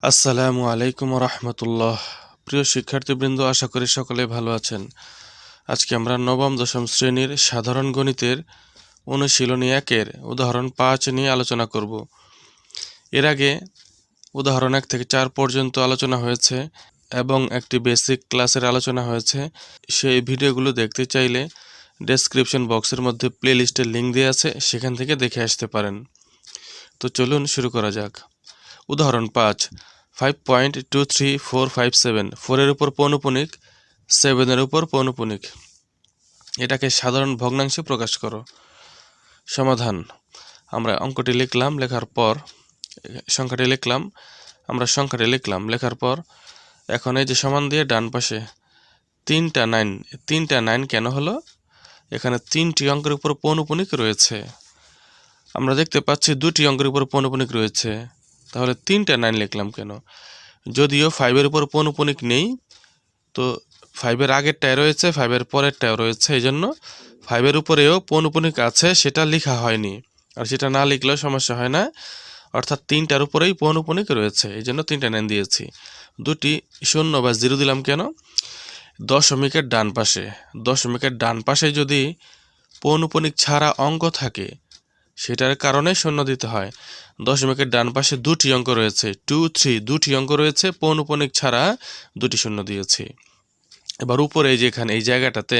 আসসালামু আলাইকুম রহমতুল্লাহ। প্রিয় শিক্ষার্থীবৃন্দ, আশা করি সকলে ভালো আছেন। আজকে আমরা নবম দশম শ্রেণীর সাধারণ গণিতের অনুশীলনী 1-এর উদাহরণ 5 নিয়ে আলোচনা করব। এর আগে উদাহরণ 1 থেকে 4 পর্যন্ত আলোচনা হয়েছে এবং একটি বেসিক ক্লাসের আলোচনা হয়েছে। সেই ভিডিওগুলো দেখতে চাইলে ডেসক্রিপশন বক্সের মধ্যে প্লেলিস্টের লিঙ্ক দেওয়া আছে, সেখান থেকে দেখে আসতে পারেন। তো চলুন শুরু করা যাক। উদাহরণ 5, 5.23457, 4-এর উপর পৌনঃপুনিক 7-এর উপর পৌনঃপুনিক, এটাকে সাধারণ ভগ্নাংশে প্রকাশ করো। সমাধান: আমরা অঙ্কটি লিখলাম, লেখার পর সংখ্যাটি লিখলাম, লেখার পর এখন এই যে সমান দিয়ে ডান পাশে 3টা 9 কেন হলো? এখানে 3টি অঙ্কের উপর পৌনঃপুনিক রয়েছে। আমরা দেখতে পাচ্ছি 2টি অঙ্কের উপর পৌনঃপুনিক রয়েছে, তাহলে 3টা 9 লিখলাম কেন? যদিও 5-এর উপর পৌনঃপুনিক নেই, তো 5-এর আগেরটায় রয়েছে, 5-এর পরেরটাও রয়েছে, এই জন্য 5-এর উপরেও পৌনঃপুনিক আছে, সেটা লেখা হয়নি। আর সেটা না লিখলেও সমস্যা হয় না, অর্থাৎ 3টার উপরেই পৌনঃপুনিক রয়েছে, এই জন্য 3টা 9 দিয়েছি। 2টি 0 বা 0 দিলাম কেন? দশমিকের ডান পাশে যদি পৌনঃপুনিক ছাড়া অঙ্ক থাকে, সেটার কারণে 0 দিতে হয়। দশমিকের ডান পাশে 2টি অঙ্ক রয়েছে, 2, 3, 2টি অঙ্ক রয়েছে, পৌনঃপুনিক ছাড়া 2টি 0 দিয়েছি। এবার উপরে যেখানে এই জায়গাটাতে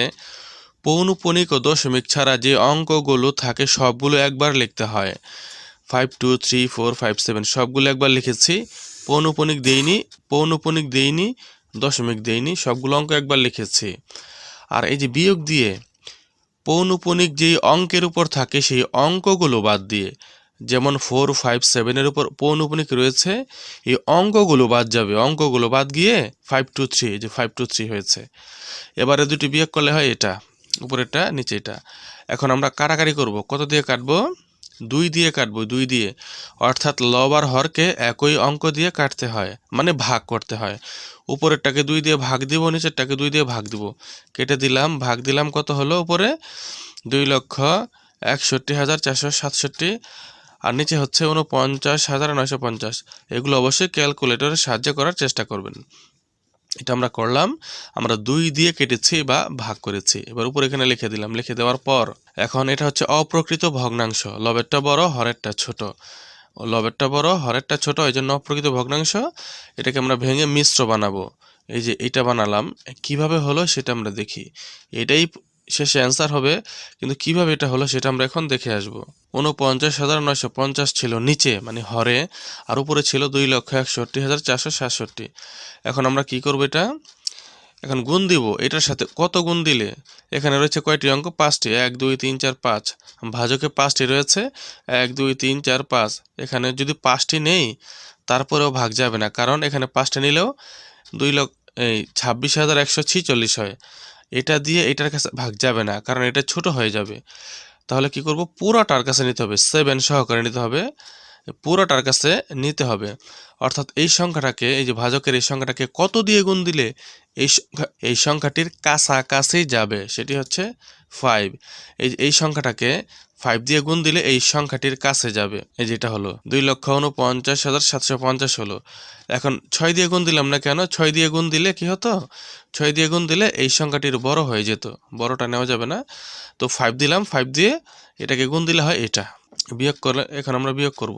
পৌনঃপুনিক ও দশমিক ছাড়া যে অঙ্কগুলো থাকে সবগুলো একবার লিখতে হয়। 5, 2, 3, 4, 5, 7 সবগুলো একবার লিখেছি, পৌনঃপুনিক দেইনি, দশমিক দেইনি, সবগুলো অঙ্ক একবার লিখেছি। আর এই যে বিয়োগ দিয়ে পৌনঃপুনিক যেই অঙ্কের উপর থাকে সেই অঙ্কগুলো বাদ দিয়ে, যেমন 4, 5, 7-এর উপর পৌনঃপুনিক রয়েছে, এই অঙ্কগুলো বাদ যাবে, অঙ্কগুলো বাদ গিয়ে 5, 2, 3, যে 5, 2, 3 হয়েছে। এবারে দুটি বিয়োগ করলে হয় এটা, উপরেরটা নিচে এটা। এখন আমরা কাটাকাটি করব, কত দিয়ে কাটবো? 2 দিয়ে কাটবো, 2 দিয়ে, অর্থাৎ লব আর হরকে একই অঙ্ক দিয়ে কাটতে হয়, মানে ভাগ করতে হয়। উপরেরটাকে 2 দিয়ে ভাগ দিব, নিচেরটাকে 2 দিয়ে ভাগ দিব, কেটে দিলাম, ভাগ দিলাম, কত হলো? উপরে 2,61,467, আর নিচে হচ্ছে 49,950। এগুলো অবশ্যই ক্যালকুলেটরের সাহায্যে করার চেষ্টা করবেন। এটা আমরা করলাম, আমরা 2 দিয়ে কেটেছি বা ভাগ করেছি। এবার উপরে এখানে লিখে দিলাম, লিখে দেওয়ার পর এখন এটা হচ্ছে অপ্রকৃত ভগ্নাংশ, লবেরটা বড় হরেরটা ছোট, লবেরটা বড় হরেরটা ছোট, এই জন্য অপ্রকৃত ভগ্নাংশ। এটাকে আমরা ভেঙে মিশ্র বানাবো। এই যে এটা বানালাম, কিভাবে হলো সেটা আমরা দেখি। এটাই শেষে অ্যান্সার হবে, কিন্তু কিভাবে এটা হলো সেটা আমরা এখন দেখে আসব। 49,950 ছিল নিচে, মানে হরে, আর উপরে ছিল 2,61,467। এখন আমরা কি করব? এটা এখন গুণ দিব, এটার সাথে কত গুণ দিলে? এখানে রয়েছে কয়টি অঙ্ক? 5টি, 1, 2, 3, 4, 5। ভাজকে 5টি রয়েছে, 1, 2, 3, 4, 5। এখানে যদি 5টি নেই, তারপরেও ভাগ যাবে না, কারণ এখানে 5টি নিলেও 26,146 হয়। এটা দিয়ে এটার কাছে ভাগ যাবে না, কারণ এটা ছোট হয়ে যাবে। তাহলে কি করব? পুরোটার কাছে নিতে হবে, 7 সহকারে নিতে হবে, পুরোটার কাছে নিতে হবে। অর্থাৎ এই সংখ্যাটাকে, এই যে ভাজকের এই সংখ্যাটাকে কত দিয়ে গুণ দিলে এই সংখ্যাটির কাছাকাছি যাবে, সেটি হচ্ছে 5। এই সংখ্যাটাকে 5 দিয়ে গুণ দিলে এই সংখ্যাটির কাছে যাবে। এই যেটা হলো 2,49,750 হলো। এখন 6 দিয়ে গুণ দিলাম না কেন? 6 দিয়ে গুণ দিলে কি হতো? 6 দিয়ে গুণ দিলে এই সংখ্যাটির বড় হয়ে যেত, বড়টা নেওয়া যাবে না। তো 5 দিলাম, 5 দিয়ে এটাকে গুণ দিলে হয় এটা। বিয়োগ করলে, এখন আমরা বিয়োগ করব।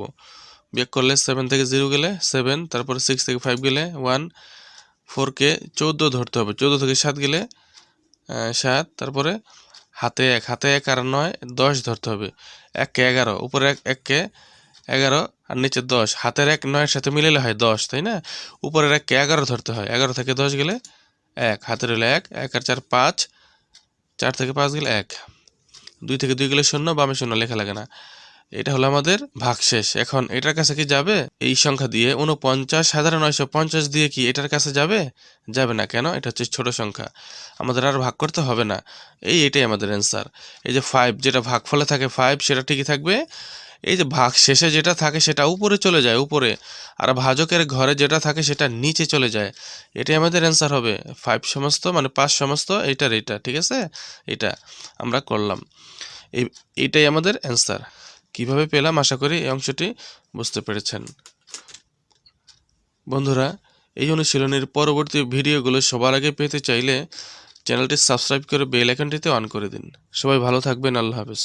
বিয়োগ করলে 7 থেকে 0 গেলে 7, তারপরে 6 থেকে 5 গেলে 1, 4কে 14 ধরতে হবে, 14 থেকে 7 গেলে 7, তারপরে হাতে 1 আর 9, 10 ধরতে হবে, 1কে 11, উপরে 1কে 11 আর নিচে 10, হাতের 1 9-এর সাথে মিলালে হয় 10, তাই না? উপরের 1কে 11 ধরতে হয়, 11 থেকে 10 গেলে 1, হাতের হলে 1, 1 আর 4 5, 4 থেকে 5 গেলে 1, 2 থেকে 2 গেলে 0, বামে 0 লেখা লাগে না। এটা হলো আমাদের ভাগশেষ। এখন এটার কাছে কি যাবে? এই সংখ্যা দিয়ে 49,950 দিয়ে কি এটার কাছে যাবে? যাবে না, কেন? এটা হচ্ছে ছোট সংখ্যা, আমাদের আর ভাগ করতে হবে না। এটাই আমাদের অ্যান্সার। এই যে 5, যেটা ভাগফলে থাকে 5, সেটা ঠিকই থাকবে। এই যে ভাগ শেষে যেটা থাকে সেটা উপরে চলে যায়, উপরে, আর ভাজকের ঘরে যেটা থাকে সেটা নিচে চলে যায়। এটাই আমাদের অ্যান্সার হবে, 5 সমস্ত, মানে 5 সমস্ত এইটার এইটা, ঠিক আছে? এটা আমরা করলাম, এইটাই আমাদের অ্যান্সার। কিভাবে পেলাম, আশা করি এই অংশটি বুঝতে পেরেছেন। বন্ধুরা, এই অনুশীলনের পরবর্তী ভিডিওগুলো সবার আগে পেতে চাইলে চ্যানেলটি সাবস্ক্রাইব করে বেল আইকনটিতে অন করে দিন। সবাই ভালো থাকবেন। আল্লাহ হাফেজ।